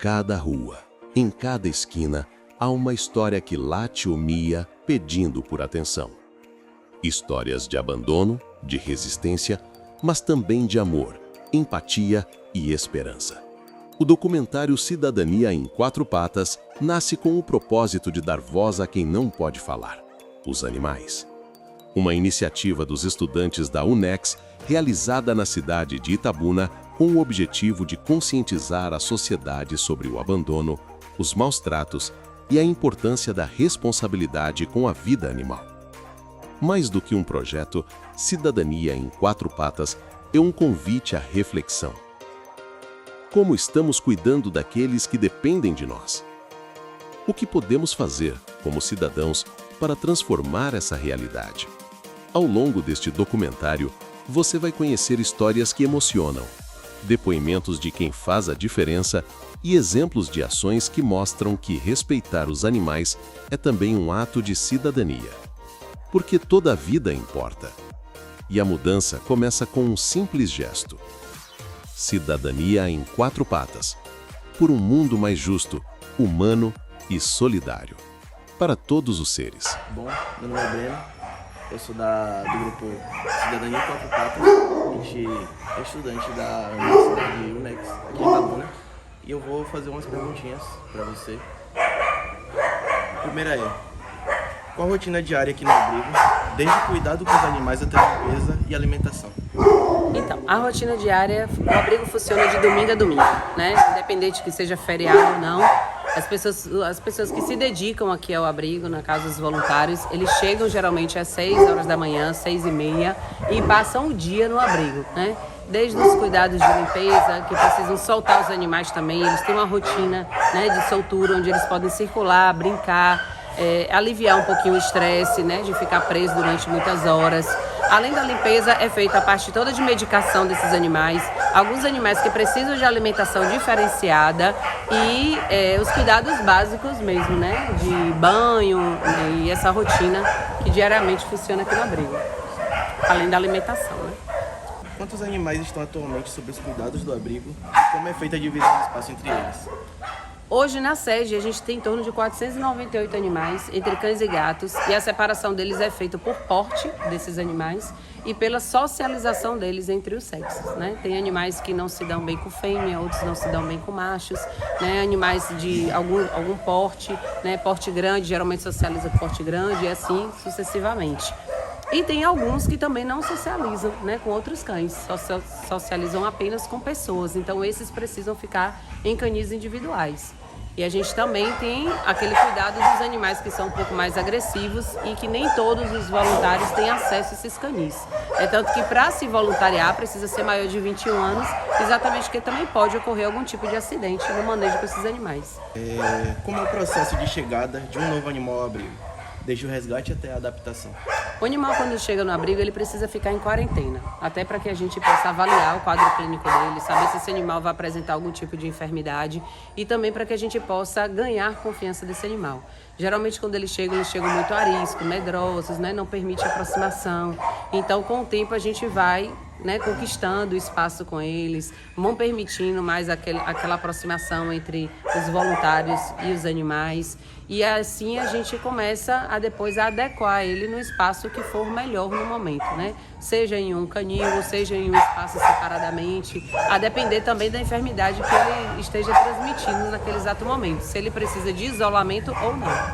cada rua, em cada esquina, há uma história que late ou mia pedindo por atenção. Histórias de abandono, de resistência, mas também de amor, empatia e esperança. O documentário Cidadania em Quatro Patas nasce com o propósito de dar voz a quem não pode falar, os animais. Uma iniciativa dos estudantes da UNEX, realizada na cidade de Itabuna, com o objetivo de conscientizar a sociedade sobre o abandono, os maus tratos e a importância da responsabilidade com a vida animal. Mais do que um projeto, Cidadania em Quatro Patas é um convite à reflexão. Como estamos cuidando daqueles que dependem de nós? O que podemos fazer, como cidadãos, para transformar essa realidade? Ao longo deste documentário, você vai conhecer histórias que emocionam, depoimentos de quem faz a diferença e exemplos de ações que mostram que respeitar os animais é também um ato de cidadania. Porque toda vida importa. E a mudança começa com um simples gesto. Cidadania em Quatro Patas. Por um mundo mais justo, humano e solidário. Para todos os seres. Bom, meu nome é Breno. Eu sou do grupo Cidadania em Quatro Patas. A gente é estudante da Universidade UNEX, aqui em Itabuna. E eu vou fazer umas perguntinhas para você. A primeira é: qual a rotina diária aqui no abrigo, desde o cuidado com os animais até a limpeza e alimentação? Então, a rotina diária, o abrigo funciona de domingo a domingo, né? Independente que seja feriado ou não, as pessoas que se dedicam aqui ao abrigo, na casa dos voluntários, eles chegam geralmente às 6 horas da manhã, 6h30, e passam o dia no abrigo, né? Desde os cuidados de limpeza, que precisam soltar os animais também, eles têm uma rotina, né, de soltura, onde eles podem circular, brincar, aliviar um pouquinho o estresse, né, de ficar preso durante muitas horas. Além da limpeza, é feita a parte toda de medicação desses animais, alguns animais que precisam de alimentação diferenciada e os cuidados básicos mesmo, né, de banho e essa rotina que diariamente funciona aqui no abrigo, além da alimentação, né. Quantos animais estão atualmente sob os cuidados do abrigo e como é feita a divisão do espaço entre eles? Hoje, na sede, a gente tem em torno de 498 animais, entre cães e gatos, e a separação deles é feita por porte desses animais e pela socialização deles entre os sexos, né? Tem animais que não se dão bem com fêmea, outros não se dão bem com machos, né? Animais de algum porte, né? Porte grande, geralmente socializa com porte grande e assim sucessivamente. E tem alguns que também não socializam, né, com outros cães, socializam apenas com pessoas. Então, esses precisam ficar em canis individuais. E a gente também tem aquele cuidado dos animais que são um pouco mais agressivos e que nem todos os voluntários têm acesso a esses canis. É tanto que para se voluntariar precisa ser maior de 21 anos, exatamente porque também pode ocorrer algum tipo de acidente no manejo com esses animais. Como é o processo de chegada de um novo animal ao abrigo, desde o resgate até a adaptação? O animal, quando chega no abrigo, ele precisa ficar em quarentena, até para que a gente possa avaliar o quadro clínico dele, saber se esse animal vai apresentar algum tipo de enfermidade e também para que a gente possa ganhar confiança desse animal. Geralmente, quando eles chegam muito arisco, medrosos, né? Não permite aproximação. Então, com o tempo, a gente vai, né, conquistando o espaço com eles, vão permitindo mais aquela aproximação entre os voluntários e os animais. E assim a gente começa a depois a adequar ele no espaço que for melhor no momento, né? Seja em um canil, seja em um espaço separadamente, a depender também da enfermidade que ele esteja transmitindo naquele exato momento, se ele precisa de isolamento ou não.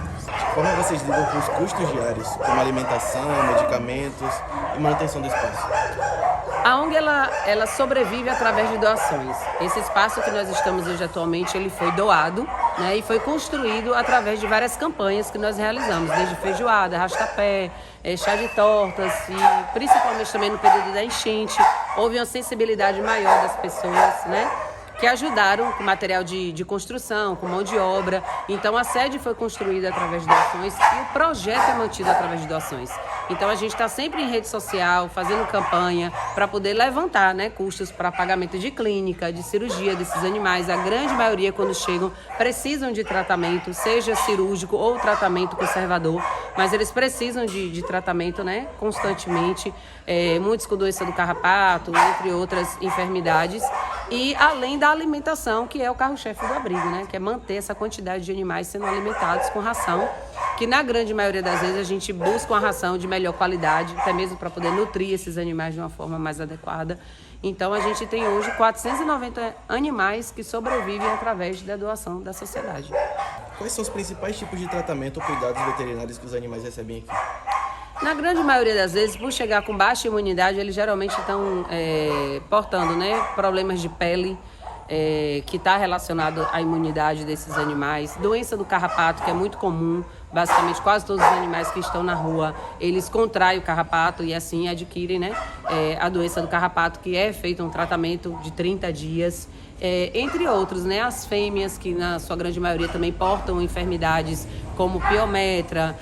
Como vocês lidam com os custos diários, como alimentação, medicamentos e manutenção do espaço? A ONG ela sobrevive através de doações. Esse espaço que nós estamos hoje atualmente, ele foi doado, né, e foi construído através de várias campanhas que nós realizamos, desde feijoada, arrastapé, chá de tortas e principalmente também no período da enchente, houve uma sensibilidade maior das pessoas, né, que ajudaram com material de construção, com mão de obra. Então a sede foi construída através de doações e o projeto é mantido através de doações. Então a gente está sempre em rede social, fazendo campanha para poder levantar, né, custos para pagamento de clínica, de cirurgia desses animais. A grande maioria, quando chegam, precisam de tratamento, seja cirúrgico ou tratamento conservador, mas eles precisam de tratamento, né, constantemente, muitos com doença do carrapato, entre outras enfermidades. E além da alimentação, que é o carro-chefe do abrigo, né? Que é manter essa quantidade de animais sendo alimentados com ração, que na grande maioria das vezes a gente busca uma ração de melhor qualidade, até mesmo para poder nutrir esses animais de uma forma mais adequada. Então a gente tem hoje 490 animais que sobrevivem através da doação da sociedade. Quais são os principais tipos de tratamento ou cuidados veterinários que os animais recebem aqui? Na grande maioria das vezes, por chegar com baixa imunidade, eles geralmente estão portando, né, problemas de pele, que está relacionado à imunidade desses animais. Doença do carrapato, que é muito comum, basicamente quase todos os animais que estão na rua, eles contraem o carrapato e assim adquirem, né, a doença do carrapato, que é feito um tratamento de 30 dias. Entre outros, né, as fêmeas, que na sua grande maioria também portam enfermidades como piometra,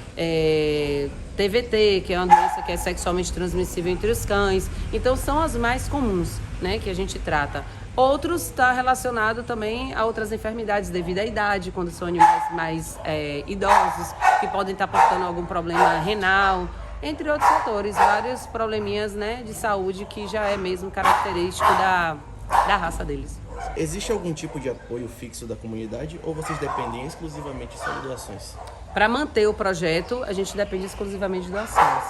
TVT, que é uma doença que é sexualmente transmissível entre os cães. Então são as mais comuns, né, que a gente trata. Outros está relacionado também a outras enfermidades devido à idade, quando são animais mais idosos, que podem estar portando algum problema renal, entre outros fatores, vários probleminhas, né, de saúde que já é mesmo característico da raça deles. Existe algum tipo de apoio fixo da comunidade ou vocês dependem exclusivamente só de doações? Para manter o projeto, a gente depende exclusivamente de doações.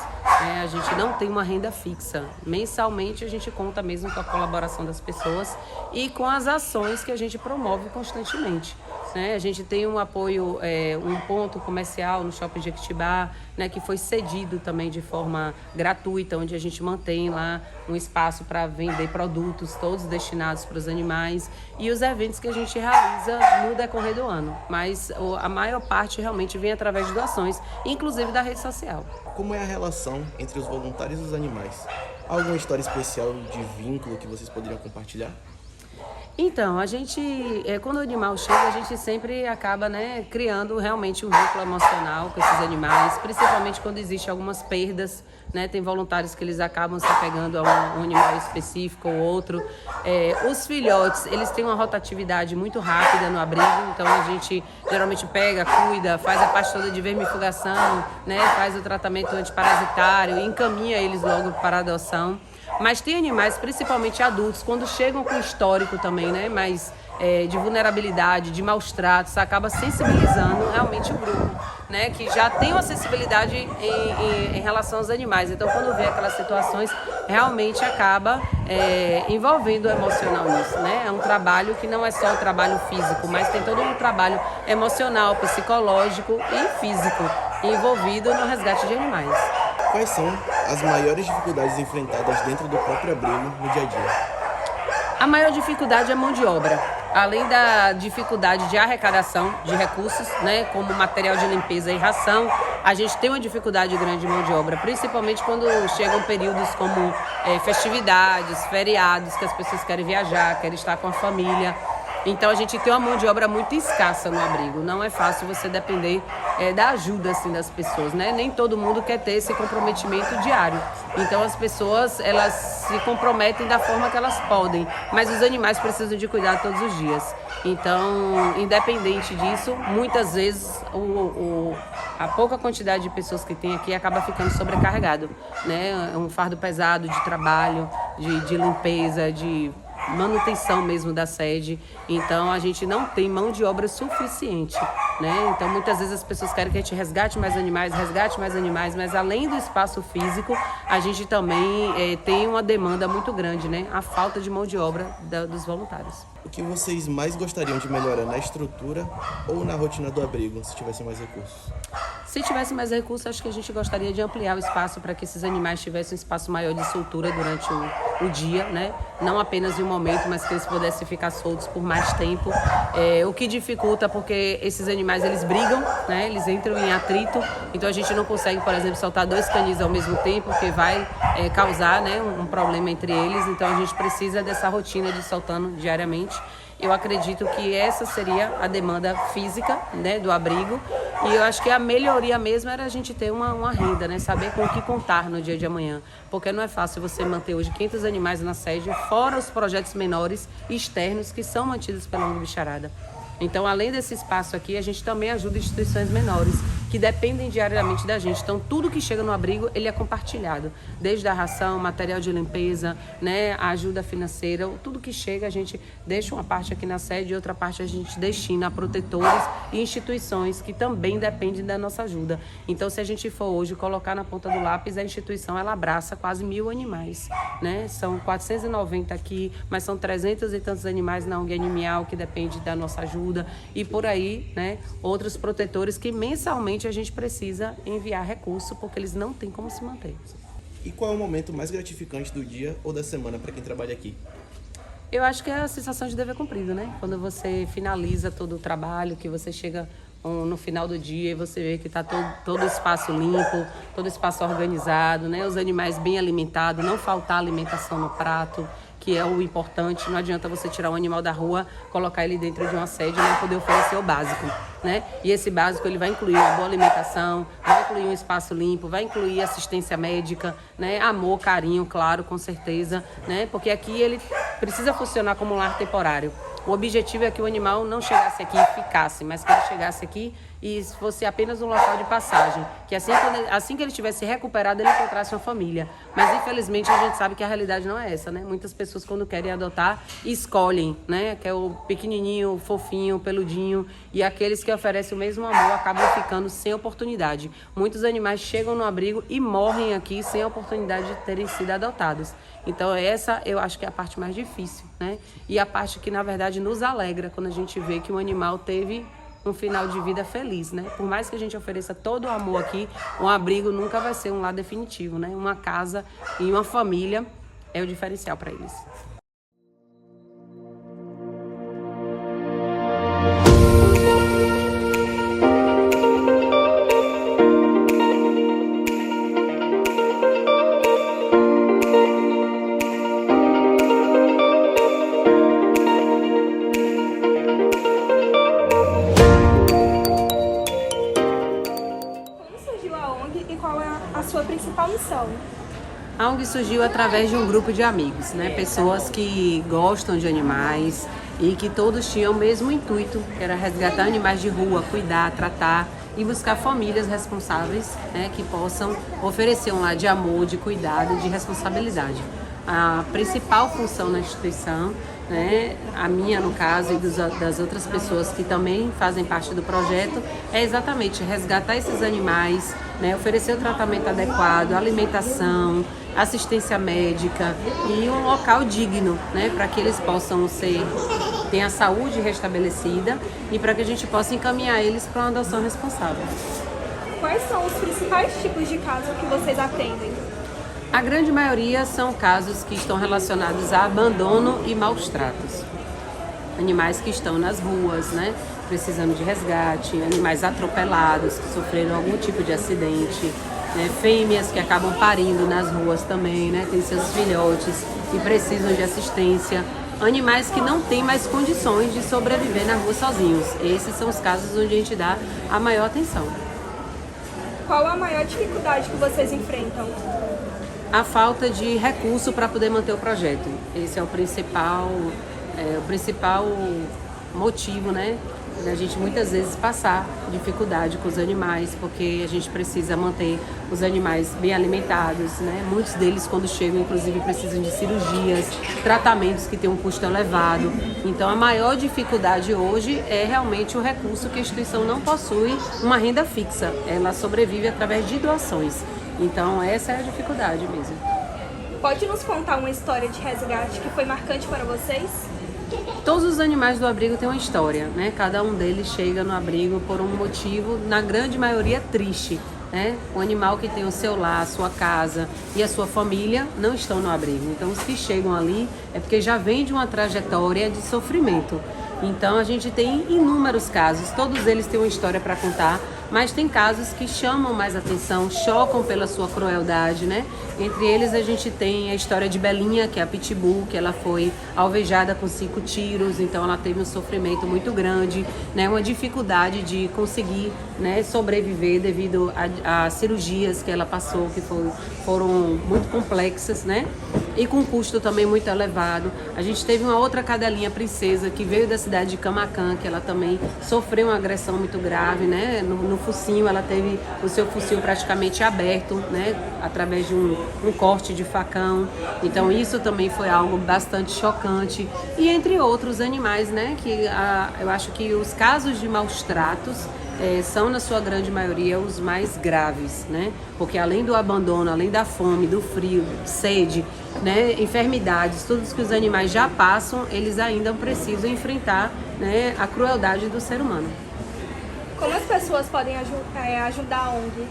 A gente não tem uma renda fixa. Mensalmente, a gente conta mesmo com a colaboração das pessoas e com as ações que a gente promove constantemente. A gente tem um apoio, um ponto comercial no Shopping Jequitibá, né, que foi cedido também de forma gratuita, onde a gente mantém lá um espaço para vender produtos, todos destinados para os animais, e os eventos que a gente realiza no decorrer do ano. Mas a maior parte realmente vem através de doações, inclusive da rede social. Como é a relação entre os voluntários e os animais? Há alguma história especial de vínculo que vocês poderiam compartilhar? Então, a gente, quando o animal chega, a gente sempre acaba, né, criando realmente um vínculo emocional com esses animais, principalmente quando existem algumas perdas, né, tem voluntários que eles acabam se apegando a um animal específico ou outro. Os filhotes, eles têm uma rotatividade muito rápida no abrigo, então a gente geralmente pega, cuida, faz a parte toda de vermifugação, né, faz o tratamento antiparasitário e encaminha eles logo para a adoção. Mas tem animais, principalmente adultos, quando chegam com histórico também, né, mas de vulnerabilidade, de maus tratos, acaba sensibilizando realmente o grupo, né, que já tem uma sensibilidade em relação aos animais. Então, quando vê aquelas situações, realmente acaba envolvendo o emocional nisso, né? É um trabalho que não é só o trabalho físico, mas tem todo um trabalho emocional, psicológico e físico envolvido no resgate de animais. Quais são as maiores dificuldades enfrentadas dentro do próprio abrigo no dia a dia? A maior dificuldade é a mão de obra. Além da dificuldade de arrecadação de recursos, né, como material de limpeza e ração, a gente tem uma dificuldade grande de mão de obra, principalmente quando chegam períodos como festividades, feriados, que as pessoas querem viajar, querem estar com a família. Então a gente tem uma mão de obra muito escassa no abrigo. Não é fácil você depender da ajuda assim, das pessoas, né? Nem todo mundo quer ter esse comprometimento diário. Então as pessoas, elas se comprometem da forma que elas podem, mas os animais precisam de cuidado todos os dias. Então, independente disso, muitas vezes a pouca quantidade de pessoas que tem aqui acaba ficando sobrecarregado, né? É um fardo pesado de trabalho, de limpeza, de manutenção mesmo da sede. Então a gente não tem mão de obra suficiente, né? Então muitas vezes as pessoas querem que a gente resgate mais animais, mas além do espaço físico, a gente também tem uma demanda muito grande, né? A falta de mão de obra dos voluntários. O que vocês mais gostariam de melhorar na estrutura ou na rotina do abrigo, se tivessem mais recursos? Se tivesse mais recursos, acho que a gente gostaria de ampliar o espaço para que esses animais tivessem um espaço maior de soltura durante o dia, né? Não apenas em um momento, mas que eles pudessem ficar soltos por mais tempo. O que dificulta porque esses animais, eles brigam, né? Eles entram em atrito, então a gente não consegue, por exemplo, soltar 2 canis ao mesmo tempo, porque vai causar, né, um problema entre eles. Então a gente precisa dessa rotina de soltando diariamente. Eu acredito que essa seria a demanda física, né, do abrigo. E eu acho que a melhoria mesmo era a gente ter uma renda, né, saber com o que contar no dia de amanhã. Porque não é fácil você manter hoje 500 animais na sede, fora os projetos menores e externos que são mantidos pela ONG Bicharada. Então, além desse espaço aqui, a gente também ajuda instituições menores que dependem diariamente da gente. Então, tudo que chega no abrigo, ele é compartilhado. Desde a ração, material de limpeza, né, a ajuda financeira, tudo que chega, a gente deixa uma parte aqui na sede e outra parte a gente destina a protetores e instituições que também dependem da nossa ajuda. Então, se a gente for hoje colocar na ponta do lápis, a instituição, ela abraça quase 1.000 animais, né? São 490 aqui, mas são 300 e tantos animais na ONG Animal, que depende da nossa ajuda, e por aí, né, outros protetores que mensalmente a gente precisa enviar recurso, porque eles não têm como se manter. E qual é o momento mais gratificante do dia ou da semana para quem trabalha aqui? Eu acho que é a sensação de dever cumprido, né? Quando você finaliza todo o trabalho, que você chega no final do dia e você vê que está todo o espaço limpo, todo o espaço organizado, né? Os animais bem alimentados, não faltar alimentação no prato, que é o importante. Não adianta você tirar um animal da rua, colocar ele dentro de uma sede e não poder oferecer o básico, né? E esse básico ele vai incluir uma boa alimentação, vai incluir um espaço limpo, vai incluir assistência médica, né? Amor, carinho, claro, com certeza, né? Porque aqui ele precisa funcionar como um lar temporário. O objetivo é que o animal não chegasse aqui e ficasse, mas que ele chegasse aqui e fosse apenas um local de passagem. Que assim que ele tivesse recuperado, ele encontrasse uma família. Mas, infelizmente, a gente sabe que a realidade não é essa, né? Muitas pessoas, quando querem adotar, escolhem, né? Que é o pequenininho, fofinho, peludinho. E aqueles que oferecem o mesmo amor acabam ficando sem oportunidade. Muitos animais chegam no abrigo e morrem aqui sem a oportunidade de terem sido adotados. Então, essa eu acho que é a parte mais difícil, né? E a parte que, na verdade, nos alegra quando a gente vê que o animal teve um final de vida feliz, né? Por mais que a gente ofereça todo o amor aqui, um abrigo nunca vai ser um lar definitivo, né? Uma casa e uma família é o diferencial para eles. Principal missão? A ONG surgiu através de um grupo de amigos, né? Pessoas que gostam de animais e que todos tinham o mesmo intuito, que era resgatar animais de rua, cuidar, tratar e buscar famílias responsáveis, né? Que possam oferecer um lar de amor, de cuidado e de responsabilidade. A principal função na instituição, né, a minha no caso e das outras pessoas que também fazem parte do projeto, é exatamente resgatar esses animais, né, oferecer o tratamento adequado, alimentação, assistência médica e um local digno, né, para que eles possam ter a saúde restabelecida e para que a gente possa encaminhar eles para uma adoção responsável. Quais são os principais tipos de casos que vocês atendem? A grande maioria são casos que estão relacionados a abandono e maus tratos. Animais que estão nas ruas, né, precisando de resgate, animais atropelados que sofreram algum tipo de acidente, né, fêmeas que acabam parindo nas ruas também, né, têm seus filhotes e precisam de assistência, animais que não têm mais condições de sobreviver na rua sozinhos. Esses são os casos onde a gente dá a maior atenção. Qual a maior dificuldade que vocês enfrentam? A falta de recurso para poder manter o projeto. Esse é o principal motivo, né, da gente muitas vezes passar dificuldade com os animais, porque a gente precisa manter os animais bem alimentados, né? Muitos deles, quando chegam, inclusive, precisam de cirurgias, tratamentos que têm um custo elevado. Então, a maior dificuldade hoje é realmente o recurso que a instituição não possui uma renda fixa. Ela sobrevive através de doações. Então, essa é a dificuldade mesmo. Pode nos contar uma história de resgate que foi marcante para vocês? Todos os animais do abrigo têm uma história, né? Cada um deles chega no abrigo por um motivo, na grande maioria, triste, né? O animal que tem o seu lar, a sua casa e a sua família não estão no abrigo. Então, os que chegam ali é porque já vem de uma trajetória de sofrimento. Então, a gente tem inúmeros casos, todos eles têm uma história para contar, mas tem casos que chamam mais atenção, chocam pela sua crueldade, né? Entre eles a gente tem a história de Belinha, que é a pitbull, que ela foi alvejada com 5 tiros, então ela teve um sofrimento muito grande, né? Uma dificuldade de conseguir, né, sobreviver devido a cirurgias que ela passou, que foram muito complexas, né? e com custo também muito elevado. A gente teve uma outra cadelinha princesa que veio da cidade de Camaquã, que ela também sofreu uma agressão muito grave, né? No focinho, ela teve o seu focinho praticamente aberto, né? Através de um corte de facão. Então isso também foi algo bastante chocante. E entre outros animais, né? Que eu acho que os casos de maus tratos são, na sua grande maioria, os mais graves, né? Porque além do abandono, além da fome, do frio, sede, né? Enfermidades, tudo que os animais já passam, eles ainda precisam enfrentar, né? A crueldade do ser humano. Como as pessoas podem ajudar a ONG?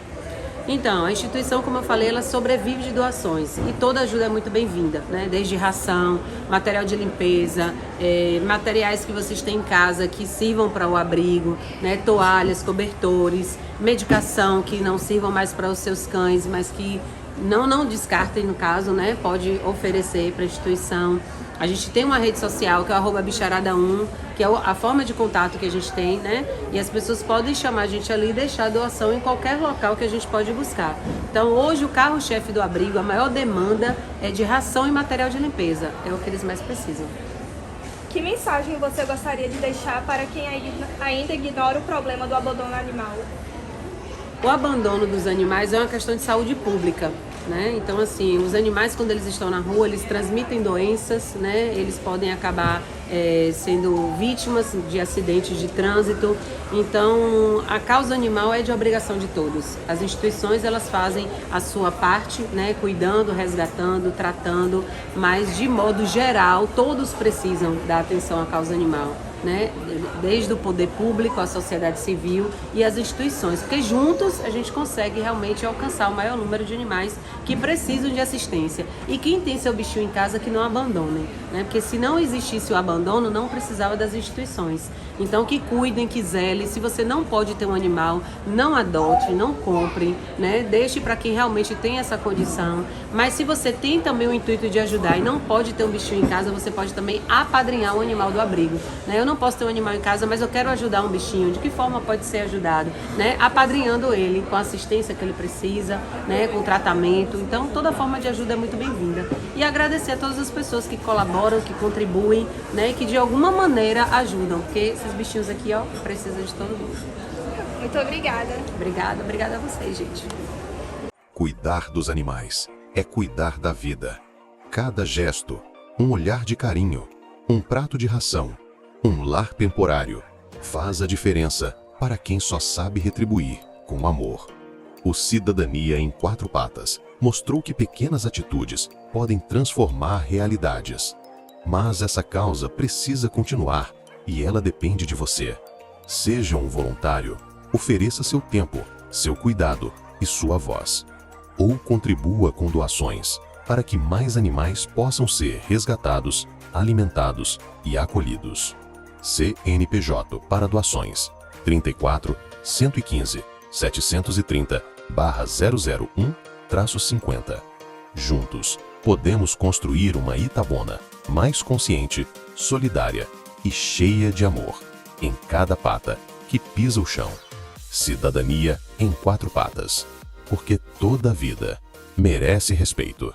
Então, a instituição, como eu falei, ela sobrevive de doações e toda ajuda é muito bem-vinda, né? Desde ração, material de limpeza, materiais que vocês têm em casa que sirvam para o abrigo, né? Toalhas, cobertores, medicação que não sirvam mais para os seus cães, mas que não descartem, no caso, né? Pode oferecer para a instituição. A gente tem uma rede social que é o @bicharada1, que é a forma de contato que a gente tem, né? E as pessoas podem chamar a gente ali e deixar a doação em qualquer local que a gente pode buscar. Então, hoje, o carro-chefe do abrigo, a maior demanda é de ração e material de limpeza. É o que eles mais precisam. Que mensagem você gostaria de deixar para quem ainda ignora o problema do abandono animal? O abandono dos animais é uma questão de saúde pública, né? Então, assim, os animais, quando eles estão na rua, eles transmitem doenças, né? Eles podem acabar sendo vítimas de acidentes de trânsito. Então, a causa animal é de obrigação de todos. As instituições, elas fazem a sua parte, né? Cuidando, resgatando, tratando, mas, de modo geral, todos precisam da atenção à causa animal, né? Desde o poder público, a sociedade civil e as instituições, porque juntos a gente consegue realmente alcançar o maior número de animais que precisam de assistência. E quem tem seu bichinho em casa, que não abandonem, né? Porque se não existisse o abandono, não precisava das instituições. Então, que cuidem, que zelem. Se você não pode ter um animal, não adote, não compre, né? Deixe para quem realmente tem essa condição. Mas se você tem também o intuito de ajudar e não pode ter um bichinho em casa, você pode também apadrinhar o animal do abrigo, né? Eu não posso ter um animal em casa, mas eu quero ajudar um bichinho. De que forma pode ser ajudado? Né? Apadrinhando ele, com a assistência que ele precisa, né? Com tratamento. Então, toda forma de ajuda é muito bem-vinda. E agradecer a todas as pessoas que colaboram, que contribuem, né? E que de alguma maneira ajudam, porque esses bichinhos aqui, ó, precisam de todo mundo. Muito obrigada. Obrigada a vocês, gente. Cuidar dos animais é cuidar da vida. Cada gesto, um olhar de carinho, um prato de ração, um lar temporário, faz a diferença para quem só sabe retribuir com amor. O Cidadania em Quatro Patas mostrou que pequenas atitudes podem transformar realidades. Mas essa causa precisa continuar e ela depende de você. Seja um voluntário, ofereça seu tempo, seu cuidado e sua voz. Ou contribua com doações para que mais animais possam ser resgatados, alimentados e acolhidos. CNPJ para doações 34 115 730/001-50. Juntos, podemos construir uma Itabuna mais consciente, solidária e cheia de amor em cada pata que pisa o chão. Cidadania em Quatro Patas, porque toda vida merece respeito.